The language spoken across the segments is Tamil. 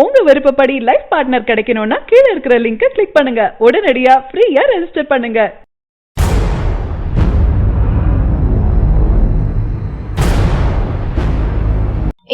உங்க விருப்பப்படி லைஃப் பார்ட்னர் கிடைக்கணும்னா கீழ இருக்கிற லிங்கை கிளிக் பண்ணுங்க. உடனடியா ஃப்ரீயா ரெஜிஸ்டர் பண்ணுங்க.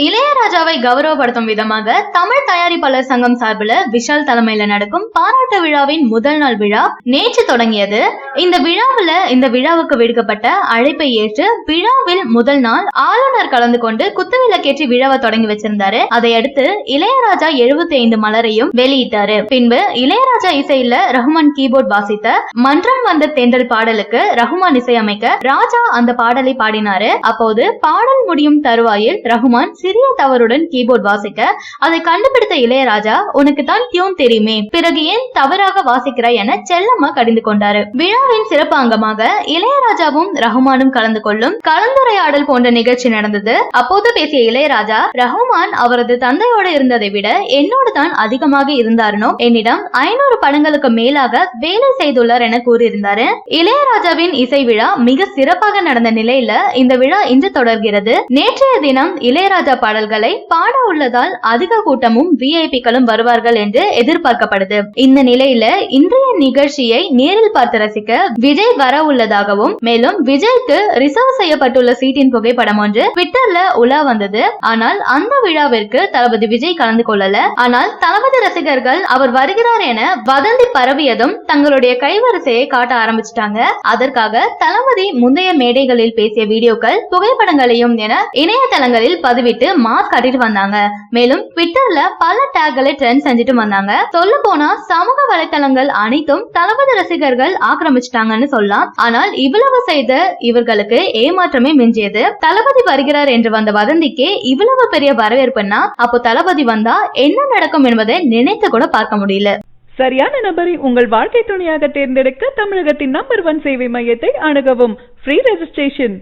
இளையராஜாவை கௌரவப்படுத்தும் விதமாக தமிழ் தயாரிப்பாளர் சங்கம் சார்பில் விஷால் தலைமையில நடக்கும் பாராட்டு விழாவின் முதல் நாள் விழா நேற்று தொடங்கியது. இந்த விழாவுக்கு விடுக்கப்பட்ட அழைப்பை ஏற்று விழாவில் முதல் நாள் ஆளுநர் கலந்து கொண்டு குத்துவிளக்கேற்றி விழாவை தொடங்கி வச்சிருந்தாரு. அதையடுத்து இளையராஜா 75 மலரையும் வெளியிட்டாரு. பின்பு இளையராஜா இசையில ரஹ்மான் கீபோர்ட் வாசித்த மன்றம் வந்த தென்றல் பாடலுக்கு ரஹ்மான் இசையமைக்க ராஜா அந்த பாடலை பாடினாரு. அப்போது பாடல் முடியும் தருவாயில் ரஹ்மான் சிறிய தவறுடன் கீபோர்ட் வாசிக்க அதை கண்டுபிடித்த இளையராஜா, உனக்கு தான் டியூன் தெரியுமே, பிறகு ஏன் தவறாக வாசிக்கிறாய் என செல்லமா கடிந்து கொண்டாரு. விழாவின் சிறப்பு அங்கமாக இளையராஜாவும் ரஹ்மானும் கலந்து கொள்ளும் கலந்துரையாடல் போன்ற நிகழ்ச்சி நடந்தது. அப்போது பேசிய இளையராஜா, ரஹ்மான் அவரது தந்தையோடு இருந்ததை விட என்னோடு தான் அதிகமாக இருந்தாருனோ, என்னிடம் 500 படங்களுக்கு மேலாக வேலை செய்துள்ளார் என கூறியிருந்தாரு. இளையராஜாவின் இசை விழா மிக சிறப்பாக நடந்த நிலையில இந்த விழா இன்று தொடர்கிறது. நேற்றைய தினம் இளையராஜா பாடல்களை பாட உள்ளதால் அதிக கூட்டமும் விஐபிக்களும் வருவார்கள் என்று எதிர்பார்க்கப்படுது. இந்த நிலையில இன்றைய நிகழ்ச்சியை நேரில் பார்த்து ரசிக்க விஜய் வர உள்ளதாகவும், மேலும் விஜய்க்கு ரிசர்வ் செய்யப்பட்டுள்ள சீட்டின் புகைப்படம் ஒன்று ட்விட்டர்ல உலா வந்தது. ஆனால் அந்த விழாவிற்கு தளபதி விஜய் கலந்து கொள்ளல. ஆனால் தளபதி ரசிகர்கள் அவர் வருகிறார் என வதந்தி பரவியதும் தங்களுடைய கைவரிசையை காட்ட ஆரம்பிச்சிட்டாங்க. அதற்காக தளபதி முந்தைய மேடைகளில் பேசிய வீடியோக்கள் புகைப்படங்களையும் என இணையதளங்களில் பதிவிட்டு மாஸ்க் கட்டிட்டு வந்தாங்க. மேலும் ட்விட்டர்ல பல டேக்களை ட்ரெண்ட் செஞ்சுட்டு வந்தாங்க. சொல்ல போனா சமூக வலைத்தளங்கள் அனைத்தும் தளபதி ரசிகர்கள் ஆக்கிரமிச்சிட்டாங்கன்னு சொல்லலாம். ஆனால் இவ்வளவு செய்த இவர்களுக்கு ஏமாற்றமே மிஞ்சியது. தளபதி வருகிறார் என்று வந்த வதந்திக்கே இவ்வளவு பெரிய வரவேற்புன்னா, அப்போ தளபதி வந்தா என்ன நடக்கும் என்பதை நினைத்து கூட பார்க்க முடியல. சரியான நபரை உங்கள் வாழ்க்கை துணையாக தேர்ந்தெடுக்க தமிழகத்தின் நம்பர் 1 சேவை மையத்தை அணுகவும். Free registration.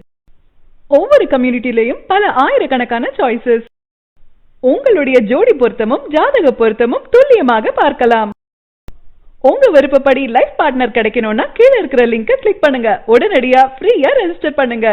ஒவ்வொரு கம்யூனிட்டிலையும் பல ஆயிரக்கணக்கான சாய்ஸஸ். உங்களுடைய ஜோடி பொருத்தமும் ஜாதக பொருத்தமும் துல்லியமாக பார்க்கலாம். உங்க விருப்பப்படி லைஃப் பார்ட்னர் கிடைக்கணும்னா கீழ இருக்கிற லிங்கை கிளிக் பண்ணுங்க. உடனடியா ஃப்ரீயா ரெஜிஸ்டர் பண்ணுங்க.